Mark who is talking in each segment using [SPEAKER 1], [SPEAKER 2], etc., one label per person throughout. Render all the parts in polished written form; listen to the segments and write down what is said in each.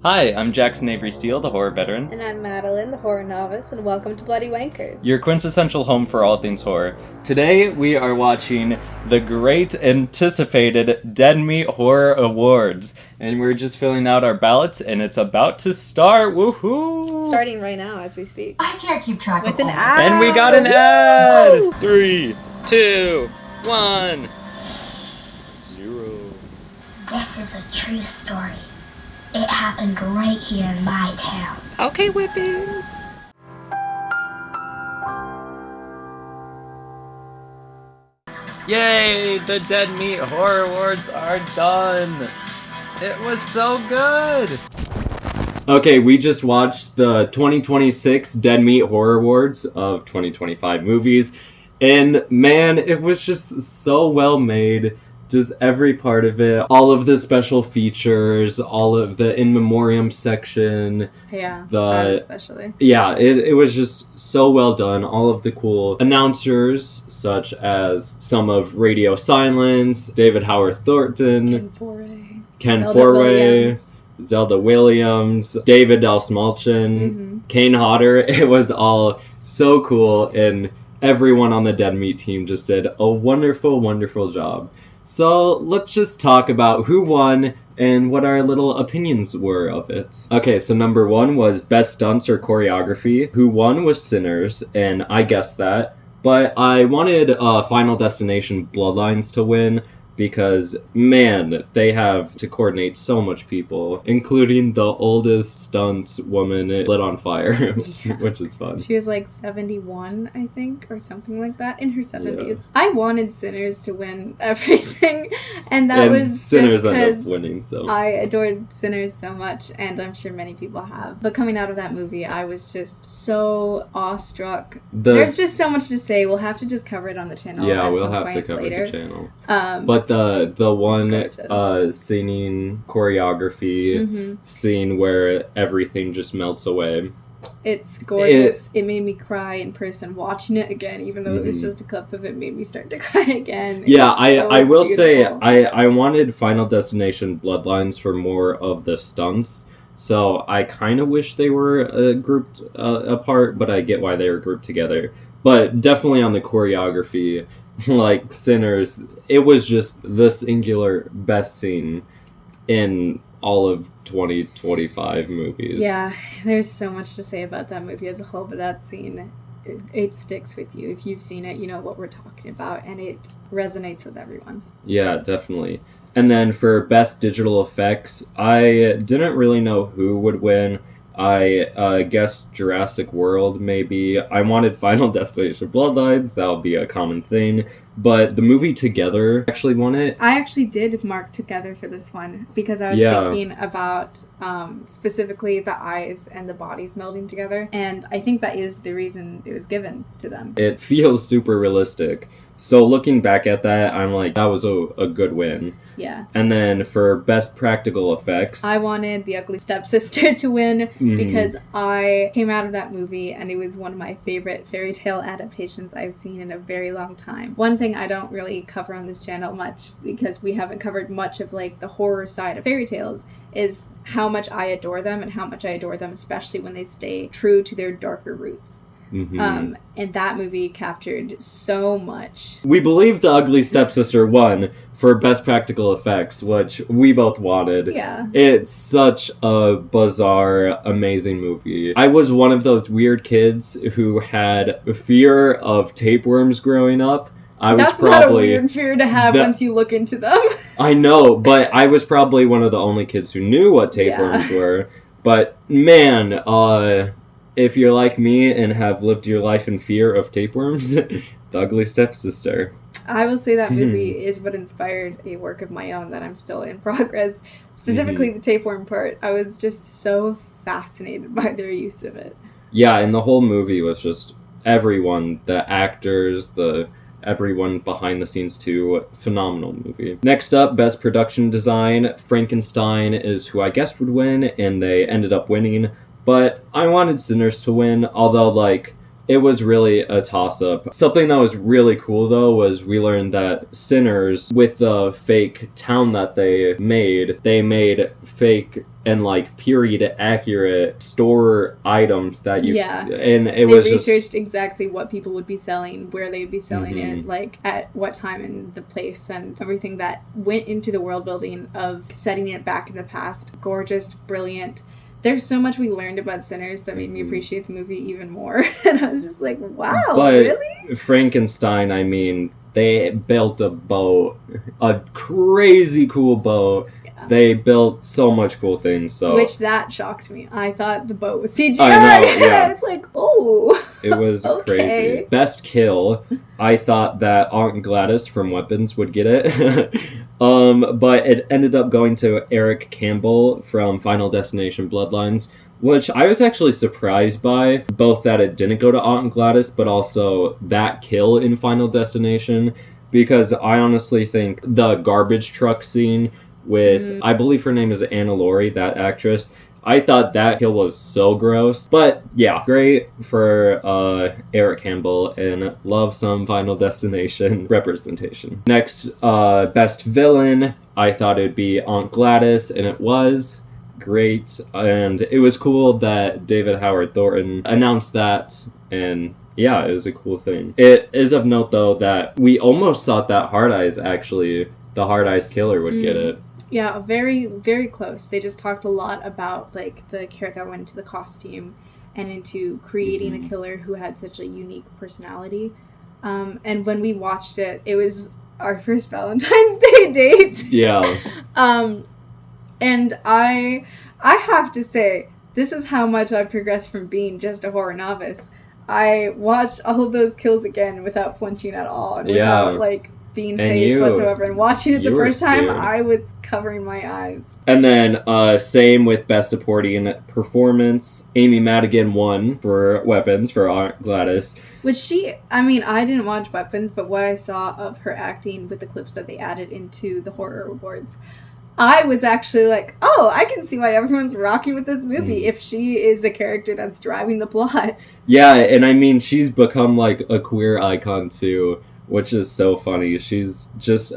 [SPEAKER 1] Hi, I'm Jackson Avery Steele, the horror veteran.
[SPEAKER 2] And I'm Madelyn, the horror novice, and welcome to Bloody Wankers.
[SPEAKER 1] Your quintessential home for all things horror. Today we are watching the great anticipated Dead Meat Horror Awards. And we're just filling out our ballots and it's about to start. Woohoo!
[SPEAKER 2] It's starting right now as we speak.
[SPEAKER 3] I can't keep track
[SPEAKER 2] With
[SPEAKER 3] of
[SPEAKER 2] an
[SPEAKER 3] all
[SPEAKER 2] ad.
[SPEAKER 3] this.
[SPEAKER 1] And we got an ad! 3, 2, 1, 0.
[SPEAKER 3] This is a true story. It happened right here in my town.
[SPEAKER 2] Okay, whippies.
[SPEAKER 1] Yay! The Dead Meat Horror Awards are done! It was so good! Okay, we just watched the 2026 Dead Meat Horror Awards of 2025 movies, and man, it was just so well made. Just every part of it, all of the special features, all of the in memoriam section.
[SPEAKER 2] Yeah, that especially.
[SPEAKER 1] Yeah, it was just so well done. All of the cool announcers, such as some of Radio Silence, David Howard Thornton, Ken Forway, Zelda Williams, David L. Smolchin, Kane Hodder. It was all so cool, and everyone on the Dead Meat team just did a wonderful, wonderful job. So let's just talk about who won and what our little opinions were of it. Okay, so number 1 was Best Stunts or Choreography. Who won was Sinners, and I guessed that. But I wanted Final Destination Bloodlines to win because, man, they have to coordinate so much people, including the oldest stunt woman lit on fire, which is fun.
[SPEAKER 2] She was like 71, I think, or something like that, in her 70s. Yeah. I wanted Sinners to win everything, and that was
[SPEAKER 1] Sinners
[SPEAKER 2] just because
[SPEAKER 1] winning, so.
[SPEAKER 2] I adored Sinners so much, and I'm sure many people have. But coming out of that movie, I was just so awestruck. There's just so much to say. We'll have to just cover it on the channel.
[SPEAKER 1] Yeah, we'll have to cover the channel. But the one singing choreography scene where everything just melts away.
[SPEAKER 2] It's gorgeous. It made me cry in person watching it again, even though it was just a clip of it made me start to cry again.
[SPEAKER 1] Yeah, I will say I wanted Final Destination Bloodlines for more of the stunts. So I kind of wish they were grouped apart, but I get why they were grouped together. But definitely on the choreography, like Sinners, it was just the singular best scene in all of 2025 movies.
[SPEAKER 2] Yeah, there's so much to say about that movie as a whole, but that scene, it sticks with you. If you've seen it, you know what we're talking about, and it resonates with everyone.
[SPEAKER 1] Yeah, definitely. And then for Best Digital Effects, I didn't really know who would win. I guessed Jurassic World, maybe. I wanted Final Destination Bloodlines. That would be a common thing. But the movie Together actually won it.
[SPEAKER 2] I actually did mark Together for this one because I was thinking about specifically the eyes and the bodies melding together. And I think that is the reason it was given to them.
[SPEAKER 1] It feels super realistic. So looking back at that, I'm like, that was a good win.
[SPEAKER 2] Yeah.
[SPEAKER 1] And then for Best Practical Effects,
[SPEAKER 2] I wanted The Ugly Stepsister to win because I came out of that movie and it was one of my favorite fairy tale adaptations I've seen in a very long time. One thing I don't really cover on this channel much because we haven't covered much of like the horror side of fairy tales is how much I adore them and how much I adore them, especially when they stay true to their darker roots. And that movie captured so much.
[SPEAKER 1] We believe The Ugly Stepsister won for Best Practical Effects, which we both wanted.
[SPEAKER 2] Yeah.
[SPEAKER 1] It's such a bizarre, amazing movie. I was one of those weird kids who had a fear of tapeworms growing up.
[SPEAKER 2] That's not a weird fear to have once you look into them.
[SPEAKER 1] I know, but I was probably one of the only kids who knew what tapeworms were. But man, if you're like me and have lived your life in fear of tapeworms, The Ugly Stepsister.
[SPEAKER 2] I will say that movie is what inspired a work of my own that I'm still in progress. Specifically the tapeworm part. I was just so fascinated by their use of it.
[SPEAKER 1] Yeah, and the whole movie was just everyone, the actors, everyone behind the scenes too. Phenomenal movie. Next up, Best Production Design. Frankenstein is who I guessed would win, and they ended up winning. But I wanted Sinners to win, although, like, it was really a toss-up. Something that was really cool, though, was we learned that Sinners, with the fake town that they made fake and, like, period-accurate store items that you...
[SPEAKER 2] Yeah.
[SPEAKER 1] And
[SPEAKER 2] they
[SPEAKER 1] was
[SPEAKER 2] researched exactly what people would be selling, where they would be selling it, like, at what time and the place, and everything that went into the world building of setting it back in the past. Gorgeous, brilliant. There's so much we learned about Sinners that made me appreciate the movie even more. And I was just like, wow,
[SPEAKER 1] but
[SPEAKER 2] really?
[SPEAKER 1] Frankenstein, I mean, they built a boat, a crazy cool boat. Yeah. They built so much cool things. So
[SPEAKER 2] which that shocked me. I thought the boat was CGI.
[SPEAKER 1] I know, yeah.
[SPEAKER 2] I was like, oh.
[SPEAKER 1] It was
[SPEAKER 2] okay.
[SPEAKER 1] crazy. Best kill, I thought that Aunt Gladys from Weapons would get it. But it ended up going to Eric Campbell from Final Destination Bloodlines, which I was actually surprised by, both that it didn't go to Aunt Gladys, but also that kill in Final Destination, because I honestly think the garbage truck scene with, I believe her name is Anna Laurie, that actress, I thought that kill was so gross. But yeah, great for Eric Campbell, and love some Final Destination representation. Next, best villain, I thought it'd be Aunt Gladys, and it was great. And it was cool that David Howard Thornton announced that, and yeah, it was a cool thing. It is of note, though, that we almost thought that Hard Eyes, actually, the Hard Eyes killer would get it.
[SPEAKER 2] Yeah, very, very close. They just talked a lot about, like, the care that went into the costume and into creating a killer who had such a unique personality. And when we watched it, it was our first Valentine's Day date.
[SPEAKER 1] Yeah.
[SPEAKER 2] And I have to say, this is how much I've progressed from being just a horror novice. I watched all of those kills again without flinching at all. And without, like, being phased whatsoever, and watching it the first time, I was covering my eyes. And
[SPEAKER 1] then same with Best Supporting Performance. Amy Madigan won for Weapons for Aunt Gladys,
[SPEAKER 2] which I didn't watch Weapons, but what I saw of her acting with the clips that they added into the horror awards, I was actually like, oh, I can see why everyone's rocking with this movie if she is a character that's driving the plot.
[SPEAKER 1] Yeah, and I mean, she's become like a queer icon too, which is so funny. She's just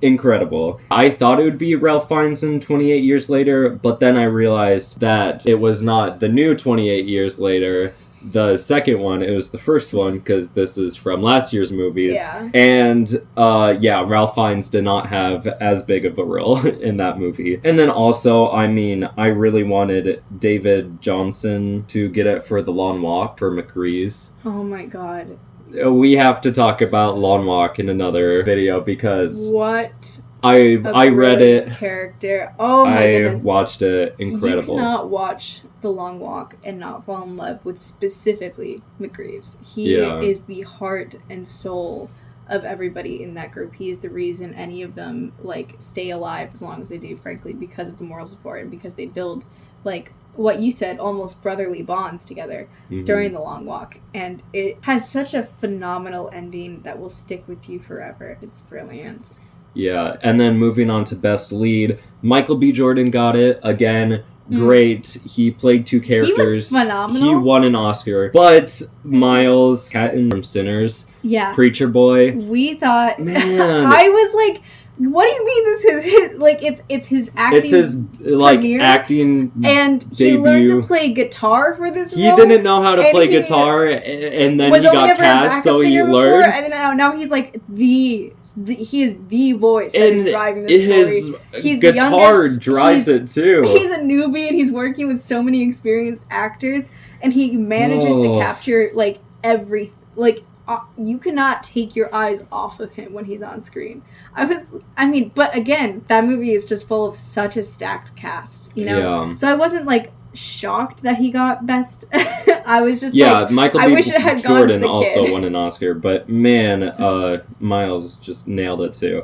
[SPEAKER 1] incredible. I thought it would be Ralph Fiennes in 28 Years Later, but then I realized that it was not the new 28 Years Later, the second one. It was the first one, because this is from last year's movies.
[SPEAKER 2] Yeah.
[SPEAKER 1] And, Ralph Fiennes did not have as big of a role in that movie. And then also, I mean, I really wanted David Johnson to get it for The Long Walk for McCree's.
[SPEAKER 2] Oh my god.
[SPEAKER 1] We have to talk about Long Walk in another video, because
[SPEAKER 2] what
[SPEAKER 1] I read it.
[SPEAKER 2] Character. Oh my goodness.
[SPEAKER 1] I watched it. Incredible.
[SPEAKER 2] You cannot watch The Long Walk and not fall in love with specifically McGreaves. He is the heart and soul of everybody in that group. He is the reason any of them like stay alive as long as they do, frankly, because of the moral support and because they build, like what you said, almost brotherly bonds together during The Long Walk. And it has such a phenomenal ending that will stick with you forever. It's brilliant.
[SPEAKER 1] Yeah, and then moving on to Best Lead, Michael B. Jordan got it. Again, great. He played two characters.
[SPEAKER 2] He was phenomenal.
[SPEAKER 1] He won an Oscar. But Miles Catton from Sinners, Preacher Boy.
[SPEAKER 2] We thought...
[SPEAKER 1] Man.
[SPEAKER 2] I was like... What do you mean this is his, like, it's his acting
[SPEAKER 1] It's his, like,
[SPEAKER 2] premiere,
[SPEAKER 1] and
[SPEAKER 2] he
[SPEAKER 1] debut.
[SPEAKER 2] learned to play guitar for this role.
[SPEAKER 1] He didn't know how to play guitar, and then he got cast, so he learned.
[SPEAKER 2] Before, and then now he's, like, he is the voice that is driving this story.
[SPEAKER 1] His guitar drives it, too.
[SPEAKER 2] He's a newbie, and he's working with so many experienced actors, and he manages to capture, like, everything, like, you cannot take your eyes off of him when he's on screen. But again, that movie is just full of such a stacked cast, you know? Yeah. So I wasn't, like, shocked that he got Best. I was just
[SPEAKER 1] Michael
[SPEAKER 2] I
[SPEAKER 1] B.
[SPEAKER 2] wish it had
[SPEAKER 1] Jordan
[SPEAKER 2] gone to the
[SPEAKER 1] also
[SPEAKER 2] kid.
[SPEAKER 1] won an Oscar, but man, Miles just nailed it too.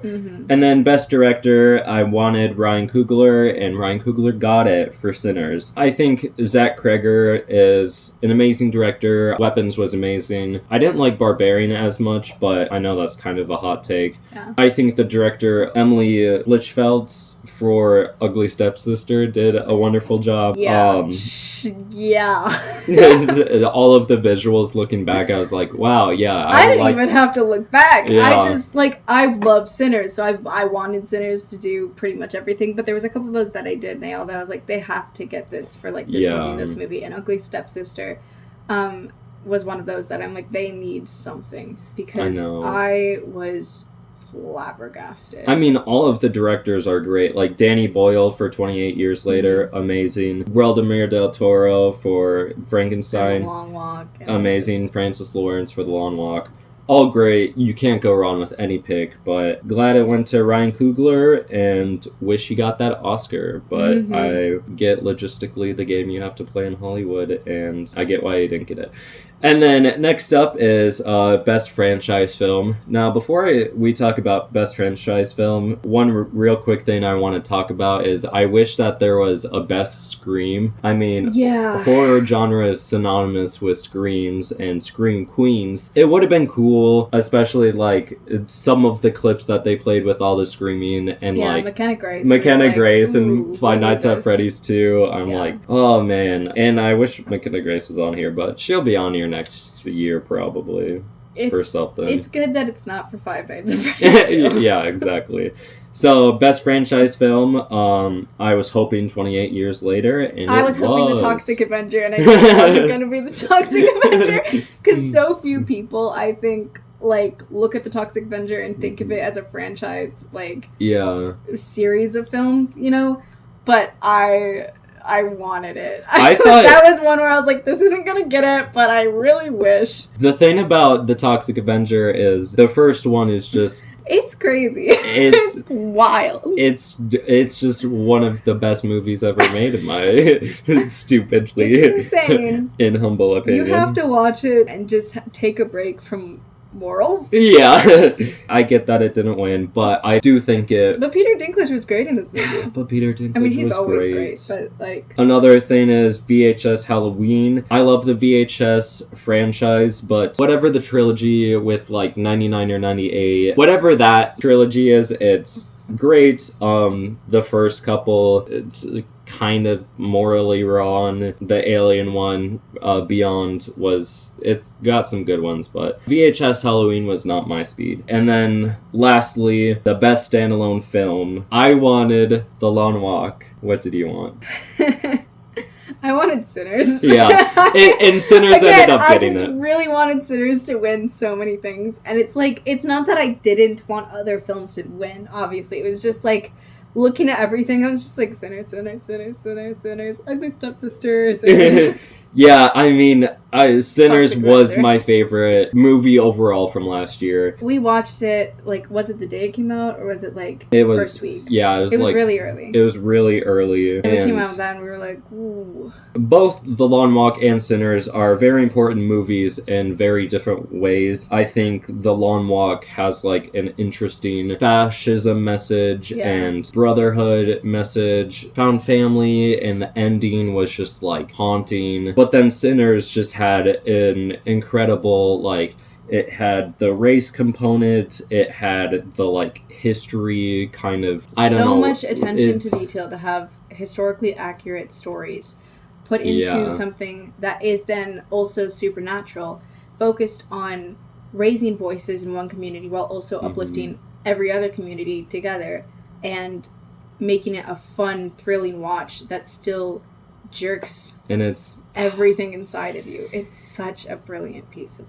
[SPEAKER 1] And then Best Director, I wanted Ryan Coogler, and Ryan Coogler got it for Sinners. I think Zach Cregger is an amazing director. Weapons was amazing. I didn't like Barbarian as much, but I know that's kind of a hot take.
[SPEAKER 2] Yeah.
[SPEAKER 1] I think the director, Emily Lichfeldt, for Ugly Stepsister, did a wonderful job.
[SPEAKER 2] Yeah. Yeah.
[SPEAKER 1] All of the visuals looking back, I was like, wow, yeah.
[SPEAKER 2] I didn't even have to look back.
[SPEAKER 1] Yeah.
[SPEAKER 2] I just, like, I love Sinners, so I wanted Sinners to do pretty much everything, but there was a couple of those that I did nail that I was like, they have to get this for, like, this movie and this movie. And Ugly Stepsister was one of those that I'm like, they need something, because I was flabbergasted.
[SPEAKER 1] I mean, all of the directors are great. Like, Danny Boyle for 28 Years Later, amazing. Guillermo del Toro for Frankenstein,
[SPEAKER 2] The Long Walk.
[SPEAKER 1] Amazing. Francis Lawrence for The Long Walk. All great. You can't go wrong with any pick, but glad it went to Ryan Coogler and wish he got that Oscar. But I get logistically the game you have to play in Hollywood, and I get why he didn't get it. And then next up is Best Franchise Film. Now, before we talk about Best Franchise Film, one real quick thing I want to talk about is I wish that there was a Best Scream. I mean, horror genre is synonymous with screams and scream queens. It would have been cool, especially like some of the clips that they played with all the screaming and like
[SPEAKER 2] McKenna Grace.
[SPEAKER 1] Grace and Five Nights at Freddy's 2. I'm like, oh man. And I wish McKenna Grace was on here, but she'll be on here next year probably for something.
[SPEAKER 2] It's good that it's not for Five Nights at Freddy's 2.
[SPEAKER 1] Yeah, exactly. So, Best Franchise Film, I was hoping 28 Years Later, and I was hoping
[SPEAKER 2] The Toxic Avenger, and I knew it wasn't going to be The Toxic Avenger, because so few people, I think, like, look at The Toxic Avenger and think of it as a franchise, like, series of films, you know? But I wanted it. I thought that was one where I was like, this isn't gonna get it, but I really wish.
[SPEAKER 1] The thing about The Toxic Avenger is the first one is just...
[SPEAKER 2] It's crazy. It's wild.
[SPEAKER 1] It's just one of the best movies ever made, in my stupidly...
[SPEAKER 2] It's insane.
[SPEAKER 1] In humble opinion.
[SPEAKER 2] You have to watch it and just take a break from morals.
[SPEAKER 1] Yeah. I get that it didn't win, but I do think it...
[SPEAKER 2] But Peter Dinklage was great in this movie.
[SPEAKER 1] But Peter Dinklage was great.
[SPEAKER 2] I mean, he's always great, but like...
[SPEAKER 1] Another thing is VHS Halloween. I love the VHS franchise, but whatever the trilogy with like 99 or 98, whatever that trilogy is, it's great. The first couple, it's kind of morally wrong. The Alien one, Beyond, it's got some good ones, but VHS Halloween was not my speed. And then lastly, the best standalone film. I wanted The Long Walk. What did you want?
[SPEAKER 2] I wanted Sinners.
[SPEAKER 1] Yeah, and Sinners ended up getting it.
[SPEAKER 2] I just really wanted Sinners to win so many things, and it's like, it's not that I didn't want other films to win, obviously. It was just like, looking at everything, I was just like, Sinners, Ugly Stepsister, Sinners.
[SPEAKER 1] Yeah, I mean, Sinners was my favorite movie overall from last year.
[SPEAKER 2] We watched it, like, was it the day it came out, or was it, like, first week?
[SPEAKER 1] Yeah, it was like,
[SPEAKER 2] really early.
[SPEAKER 1] It was really early.
[SPEAKER 2] And we came out with that, and we were like, ooh.
[SPEAKER 1] Both The Long Walk and Sinners are very important movies in very different ways. I think The Long Walk has, like, an interesting fascism message and brotherhood message. Found family, and the ending was just, like, haunting. But then Sinners just had an incredible, like, it had the race component, it had the, like, history kind of, I don't know.
[SPEAKER 2] So much attention to detail to have historically accurate stories put into something that is then also supernatural, focused on raising voices in one community while also uplifting every other community together, and making it a fun, thrilling watch that still jerks
[SPEAKER 1] and it's
[SPEAKER 2] everything inside of you. It's such a brilliant piece of...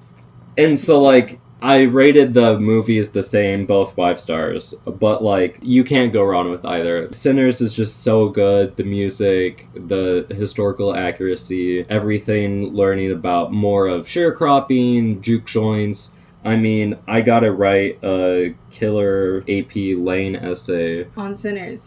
[SPEAKER 1] And so, like, I rated the movies the same, both 5 stars, but, like, you can't go wrong with either. Sinners is just so good. The music, the historical accuracy, everything, learning about more of sharecropping, juke joints. I mean, I gotta write a killer AP Lane essay
[SPEAKER 2] on Sinners.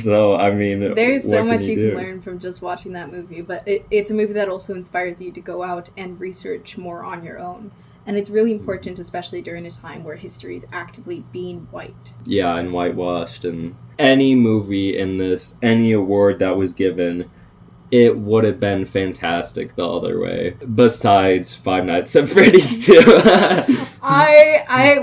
[SPEAKER 1] So, I mean,
[SPEAKER 2] there's so much you can learn from just watching that movie, but it's a movie that also inspires you to go out and research more on your own. And it's really important, especially during a time where history is actively being wiped. Yeah,
[SPEAKER 1] and whitewashed. And any movie in this, any award that was given, it would have been fantastic the other way. Besides Five Nights at Freddy's 2.
[SPEAKER 2] I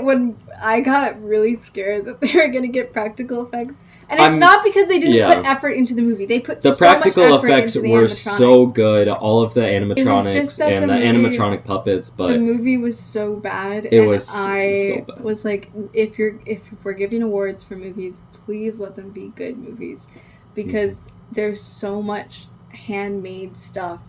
[SPEAKER 2] I got really scared that they were going to get practical effects. And it's not because they didn't put effort into the movie. They put so much effort into the animatronics. The practical effects were
[SPEAKER 1] so good. All of the animatronics and the animatronic puppets, but
[SPEAKER 2] the movie was so bad. I was like, if we're giving awards for movies, please let them be good movies, because there's so much handmade stuff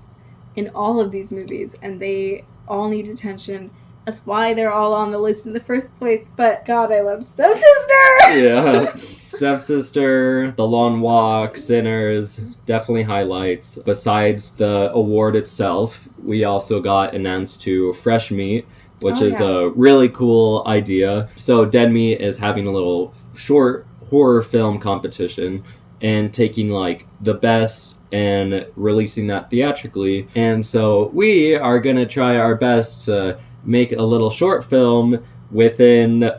[SPEAKER 2] in all of these movies, and they all need attention. That's why they're all on the list in the first place. But God, I love Stepsister!
[SPEAKER 1] Yeah. Stepsister, The Long Walk, Sinners, definitely highlights. Besides the award itself, we also got announced to Freshmeat, which is a really cool idea. So Dead Meat is having a little short horror film competition and taking like the best and releasing that theatrically. And so we are going to try our best to make a little short film within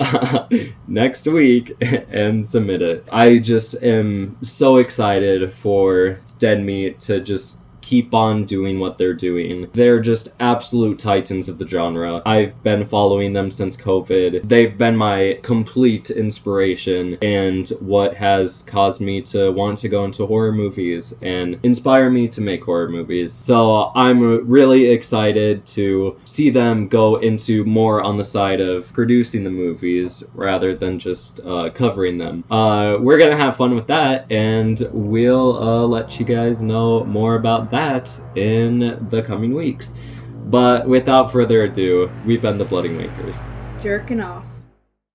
[SPEAKER 1] next week and submit it. I just am so excited for Dead Meat to just keep on doing what they're doing. They're just absolute titans of the genre. I've been following them since COVID. They've been my complete inspiration and what has caused me to want to go into horror movies and inspire me to make horror movies. So I'm really excited to see them go into more on the side of producing the movies rather than just covering them. We're gonna have fun with that, and we'll let you guys know more about that in the coming weeks. But without further ado, we've been the Bloody Wankers.
[SPEAKER 2] Jerking off.